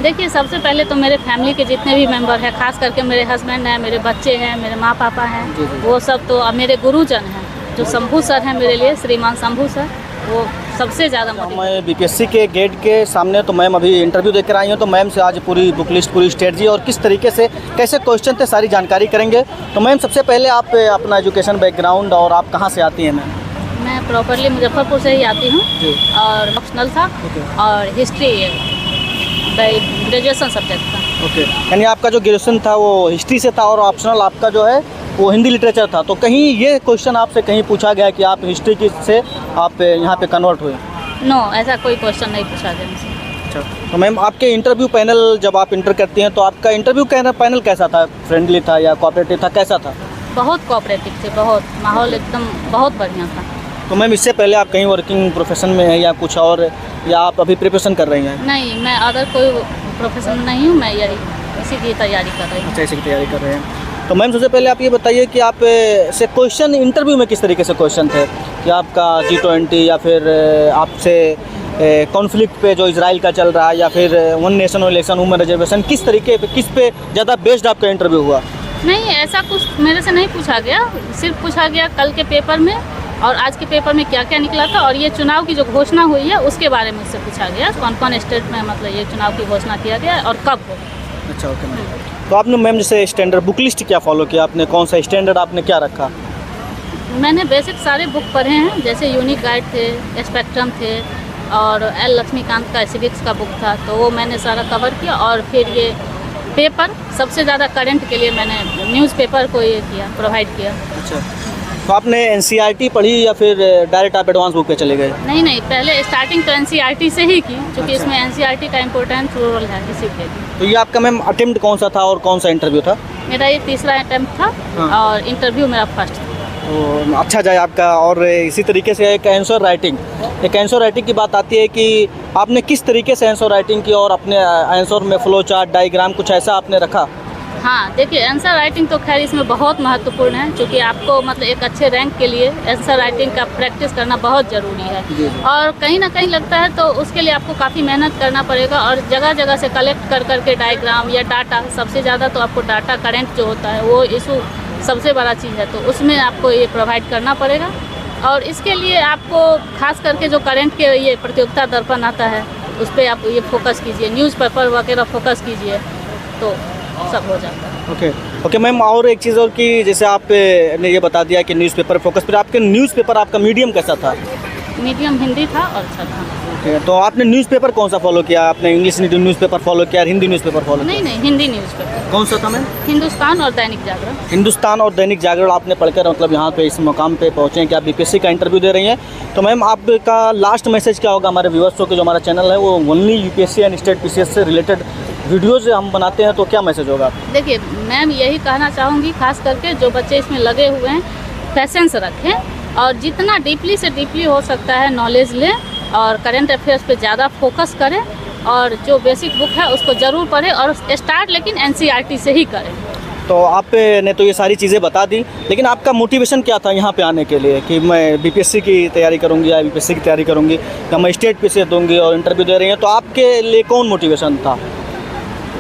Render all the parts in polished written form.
देखिए, सबसे पहले तो मेरे फैमिली के जितने भी मेंबर हैं, खास करके मेरे हस्बैंड हैं, मेरे बच्चे हैं, मेरे माँ पापा हैं, वो सब तो, अब मेरे गुरुजन हैं जो शंभू सर हैं मेरे लिए, श्रीमान शंभू सर, वो सबसे ज़्यादा मोटिवेट। मैं बीपीएससी के गेट के सामने, तो मैम अभी इंटरव्यू देकर आई हूँ, तो मैम से आज पूरी बुक लिस्ट, पूरी स्ट्रेटजी और किस तरीके से कैसे क्वेश्चन थे सारी जानकारी करेंगे। तो मैम सबसे पहले आप अपना एजुकेशन बैकग्राउंड और आप कहाँ से आती हैं मैम? मैं प्रॉपरली मुजफ्फरपुर से ही आती हूँ और ऑप्शनल था और हिस्ट्री ग्रेजुएशन सब्जेक्ट था। ओके, यानी आपका जो ग्रेजुएशन था वो हिस्ट्री से था और ऑप्शनल आपका जो है वो हिंदी लिटरेचर था। तो कहीं ये क्वेश्चन आपसे कहीं पूछा गया कि आप हिस्ट्री की से आप यहाँ पे कन्वर्ट हुए? नो, ऐसा कोई क्वेश्चन नहीं पूछा गया मुझसे। अच्छा, तो मैम आपके इंटरव्यू पैनल जब आप इंटर करती हैं तो आपका इंटरव्यू पैनल कैसा था? फ्रेंडली था या कोऑपरेटिव था, कैसा था? बहुत कोऑपरेटिव थे, बहुत माहौल एकदम बहुत बढ़िया था। तो मैम इससे पहले आप कहीं वर्किंग प्रोफेशन में हैं या कुछ और, या आप अभी प्रिपरेशन कर रही हैं? नहीं, मैं अदर कोई प्रोफेशन नहीं हूँ, मैं यही इसी की तैयारी कर रही हूँ। अच्छा, इसी की तैयारी कर रहे हैं। तो मैम सबसे पहले आप ये बताइए कि आप से क्वेश्चन इंटरव्यू में किस तरीके से क्वेश्चन थे कि आपका G20 या फिर आपसे कॉन्फ्लिक्ट पे जो इजराइल का चल रहा है या फिर one nation one election, women reservation, किस तरीके पे, किस पे ज़्यादा बेस्ड आपका इंटरव्यू हुआ? नहीं, ऐसा कुछ मेरे से नहीं पूछा गया, सिर्फ पूछा गया कल के पेपर में और आज के पेपर में क्या क्या निकला था और ये चुनाव की जो घोषणा हुई है उसके बारे में मुझसे पूछा गया, कौन कौन स्टेट में मतलब ये चुनाव की घोषणा किया गया और कब हो। अच्छा, ओके मैम। तो आपने मैम जैसे स्टैंडर्ड बुक लिस्ट क्या फॉलो किया आपने, कौन सा स्टैंडर्ड आपने क्या रखा? मैंने बेसिक सारे बुक पढ़े हैं, जैसे यूनिक गाइड थे, स्पेक्ट्रम थे और एल लक्ष्मीकांत का सिविक्स का बुक था, तो वो मैंने सारा कवर किया। और फिर ये पेपर सबसे ज़्यादा करंट के लिए मैंने न्यूज़पेपर को ये किया, प्रोवाइड किया। अच्छा, तो आपने NCERT पढ़ी या फिर डायरेक्ट आप एडवांस बुक पे चले गए? नहीं, पहले स्टार्टिंग तो NCERT से ही की, क्योंकि अच्छा। इसमें NCERT का इम्पोर्टेंट रोल है इसीलिए। तो ये आपका मैम अटेम्प्ट कौन सा था और कौन सा इंटरव्यू था? मेरा ये तीसरा अटेम्प्ट था। हाँ। और इंटरव्यू मेरा फर्स्ट था। तो अच्छा जाए आपका। और इसी तरीके से एक आंसर राइटिंग की बात आती है कि आपने किस तरीके से आंसर राइटिंग की और अपने आंसर में फ्लो चार्ट, डायग्राम कुछ ऐसा आपने रखा? हाँ, देखिए, आंसर राइटिंग तो खैर इसमें बहुत महत्वपूर्ण है, क्योंकि आपको मतलब एक अच्छे रैंक के लिए आंसर राइटिंग का प्रैक्टिस करना बहुत ज़रूरी है। और कहीं ना कहीं लगता है तो उसके लिए आपको काफ़ी मेहनत करना पड़ेगा और जगह जगह से कलेक्ट कर करके डायग्राम या डाटा, सबसे ज़्यादा तो आपको डाटा करंट जो होता है वो इशू सबसे बड़ा चीज़ है, तो उसमें आपको ये प्रोवाइड करना पड़ेगा। और इसके लिए आपको खास करके जो करंट के ये प्रतियोगिता दर्पण आता है उस पर आप ये फोकस कीजिए, न्यूज़पेपर वगैरह फोकस कीजिए, तो सब हो जाता है। ओके मैम, और एक चीज़ और कि जैसे आपने ये बता दिया कि न्यूज़पेपर फोकस, पर आपके न्यूज़पेपर आपका मीडियम कैसा था? मीडियम हिंदी था और अच्छा था। ओके, तो आपने न्यूज़पेपर कौन सा फॉलो किया? आपने इंग्लिश न्यूज़पेपर फॉलो किया, हिंदी न्यूज़पेपर फॉलो किया? नहीं, हिंदी न्यूज़पेपर। कौन सा था मैम? हिंदुस्तान और दैनिक जागरण। हिंदुस्तान और दैनिक जागरण आपने पढ़कर मतलब यहाँ पे इस मुकाम पे पहुँचे हैं कि आप बीपीएससी का इंटरव्यू दे रही हैं। तो मैम आपका लास्ट मैसेज क्या होगा हमारे व्यूअर्स को कि जो हमारा चैनल है वो only UPSC and state PCS से रिलेटेड वीडियोज़ हम बनाते हैं, तो क्या मैसेज होगा? देखिए, मैं यही कहना चाहूँगी, खास करके जो बच्चे इसमें लगे हुए हैं, पेशेंस रखें और जितना डीपली से डीपली हो सकता है नॉलेज लें और करंट अफेयर्स पे ज़्यादा फोकस करें और जो बेसिक बुक है उसको ज़रूर पढ़ें और स्टार्ट लेकिन NCERT से ही करें। तो आपने तो ये सारी चीज़ें बता दी, लेकिन आपका मोटिवेशन क्या था यहाँ पे आने के लिए कि मैं BPSC की तैयारी करूँगी या BPSC की तैयारी करूँगी या मैं स्टेट PCS दूँगी और इंटरव्यू दे रही हैं, तो आपके लिए कौन मोटिवेशन था?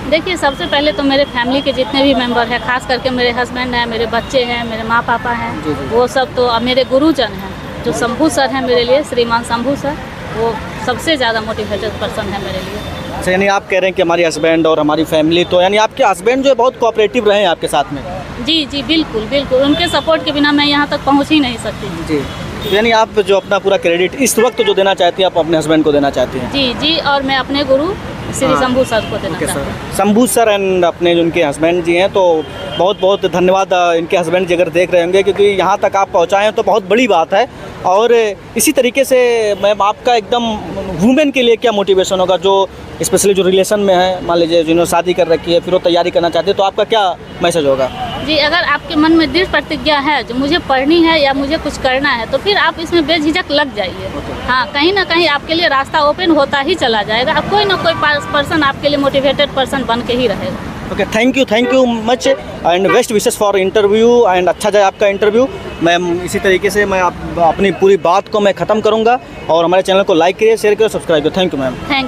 देखिए, सबसे पहले तो मेरे फैमिली के जितने भी मेंबर हैं, खास करके मेरे हस्बैंड हैं, मेरे बच्चे हैं, मेरे माँ पापा हैं, वो सब तो, अब मेरे गुरुजन हैं जो शंभू सर हैं मेरे लिए, श्रीमान शंभू सर, वो सबसे ज़्यादा मोटिवेटेड पर्सन है मेरे लिए। अच्छा, यानी आप कह रहे हैं कि हमारे हस्बैंड और हमारी फैमिली, तो यानी आपके हस्बैंड जो है बहुत कोऑपरेटिव रहे हैं आपके साथ में? जी, बिल्कुल, उनके सपोर्ट के बिना मैं यहाँ तक पहुँच ही नहीं सकती। जी, तो यानी आप जो अपना पूरा क्रेडिट इस वक्त जो देना चाहती हैं आप अपने हस्बैंड को देना चाहती हैं? जी, और मैं अपने गुरु श्री शंभू सर को देना चाहती हूँ। शंभू सर एंड अपने जो उनके हस्बैंड जी हैं, तो बहुत बहुत धन्यवाद इनके हस्बैंड जी अगर देख रहे होंगे, क्योंकि यहाँ तक आप पहुँचाए हैं तो बहुत बड़ी बात है। और इसी तरीके से मैम आपका एकदम वुमेन के लिए क्या मोटिवेशन होगा जो स्पेशली जो रिलेशन में है, मान लीजिए जिन्होंने शादी कर रखी है फिर वो तैयारी करना चाहते हैं, तो आपका क्या मैसेज होगा? जी, अगर आपके मन में दृढ़ प्रतिज्ञा है जो मुझे पढ़नी है या मुझे कुछ करना है, तो फिर आप इसमें बेझिझक लग जाइए। हाँ, कहीं ना कहीं आपके लिए रास्ता ओपन होता ही चला जाएगा, अब कोई ना कोई पर्सन आपके लिए मोटिवेटेड पर्सन बन के ही रहेगा। Okay, thank you much and best wishes for interview and अच्छा जाए आपका इंटरव्यू। मैम इसी तरीके से मैं अपनी पूरी बात को मैं ख़त्म करूँगा और हमारे चैनल को लाइक करिए, शेयर करिए, सब्सक्राइब करिए। Thank you ma'am. Thank you.